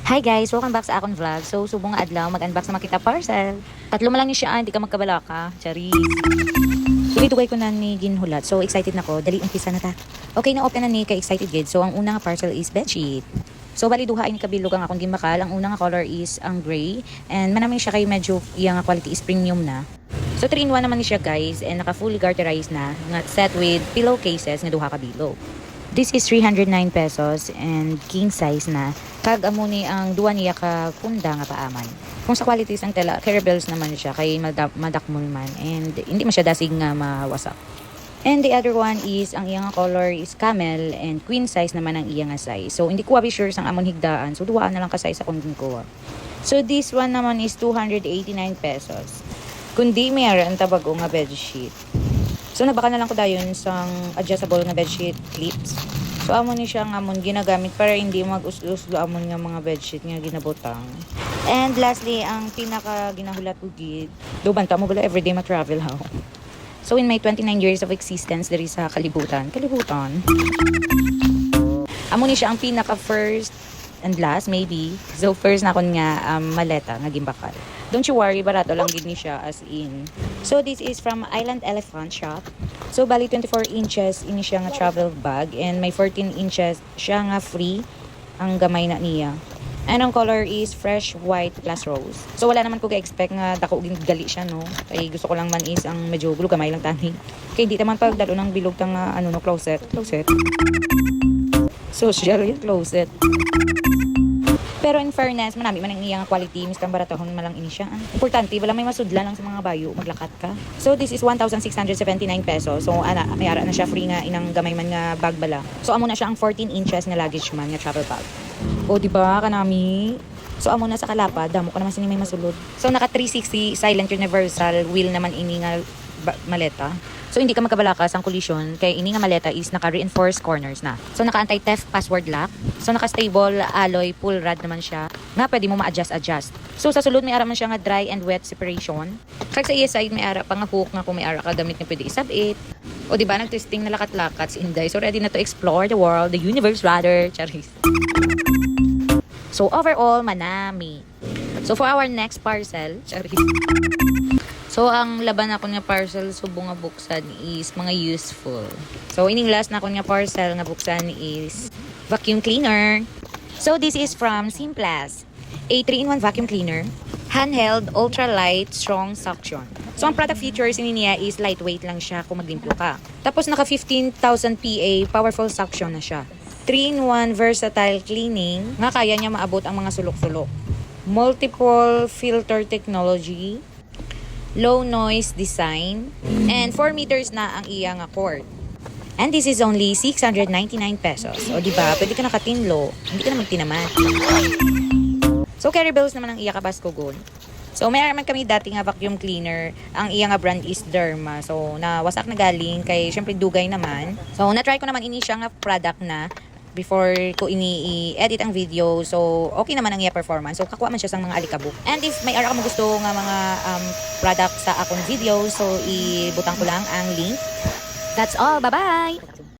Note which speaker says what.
Speaker 1: Hi guys! Welcome back sa akong vlog. So, subong nga adlaw, mag-unbox na makita parcel. Tatlo man lang ni siya, hindi ka magkabala ka. Charis. Tugay-tugay ko na ni ginhulat. So, excited na ko. Dali, umpisa na ta. Okay, na-open na ni ka-excited gid. So, ang una nga parcel is bedsheet. So, bali duha ini kabilog ang akong gimbakal. Ang una nga color is ang gray. And manamay siya kay medyo iyang quality is premium na. So, 3-in-1 naman ni siya guys. And naka fully garterized na. Nga set with pillowcases nga duha kabilog. This is 309 pesos and king size na. Kag amo ni ang duwa niya ka punda nga paaman. Kung sa qualities ang tela, Carabels naman siya kay madakmol man and hindi man siya dasig nga mawasak. And the other one is ang iyang color is camel and queen size naman ang iyang size. So hindi ko abi sure sang amon higdaan. So duwa na lang ka size akong kuha. So this one naman is 289 pesos. Kundi may ara ang tabago nga bedsheet. So nagbaka na lang ko dayon sang adjustable na bedsheet clips. So amon ni siya nga amon ginagamit para hindi mag-us-us amon nga mga bedsheet nga ginabutang. And lastly, ang pinaka ginahulat ko gid, do banta mo bala everyday ma-travel ha. So in my 29 years of existence diri sa kalibutan. Amon ni siya ang pinaka first and last maybe. So first na kon nga maleta nga gimbakal. Don't you worry, barato lang gid ni siya as in. So this is from Island Elephant Shop. So bali 24 inches ini siya nga travel bag and may 14 inches siya nga free ang gamay na niya. And ang color is fresh white plus rose. So wala naman ko ga-expect nga dako gali siya no. Kay gusto ko lang man is ang medyo bulog gamay lang tani. Kay di naman pagdalo ng bilog tang closet. Social yung closet. Pero in fairness, manami man ang iyang quality, miskan baratahon malang ini siya. Importante, wala may masudlan lang sa mga bayo, maglakat ka. So this is 1,679 pesos. So may ara na siya free nga inang gamay man nga bag bala. So amo na siya ang 14 inches na luggage man nga travel bag. O di ba kanami? So amo na sa kalapad, damo ko naman sini may masulod. So naka 360 silent universal wheel naman ini nga maleta. So hindi ka magkabalakas ang collision kay ini nga maleta is naka-reinforced corners na. So naka anti-theft password lock. So naka-stable alloy pull rod naman siya. Nga pwede mo ma-adjust. So sa sulod may ara man siya nga dry and wet separation. Kag sa iya side may ara pa nga hook nga kung may ara ka gamit nga pwede isabit. O di ba nag-testing na lakat-lakat si Inday. So ready na to explore the world, the universe rather. Charis. So overall manami. So for our next parcel, charis. So, ang laban ako nga parcel subong nga buksan is mga useful. So, ining last na ako nga parcel nga buksan is vacuum cleaner. So, this is from Simplas. A 3-in-1 vacuum cleaner. Handheld, ultra-light, strong suction. So, ang product features niya is lightweight lang siya kung maglimpyo ka. Tapos, naka 15,000 PA, powerful suction na siya. 3-in-1 versatile cleaning, nga kaya niya maabot ang mga sulok-sulok. Multiple filter technology. Low noise design, and 4 meters na ang iyang cord. And this is only 699 pesos. O diba, pwede ka nakatinlo, hindi ka na magtinaman. So Carabels naman ang iya kabaskugon. So may araman kami dati nga vacuum cleaner, ang iya nga brand is Derma. So nawasak na galing kay syempre dugay naman. So na-try ko naman ini siya nga product na before ko ini-edit ang video. So, okay naman ang iya performance. So, kakuha man siya sa mga alikabok. And if may ara ka mo gusto nga mga product sa akong video, so ibutang ko lang ang link. That's all. Bye-bye!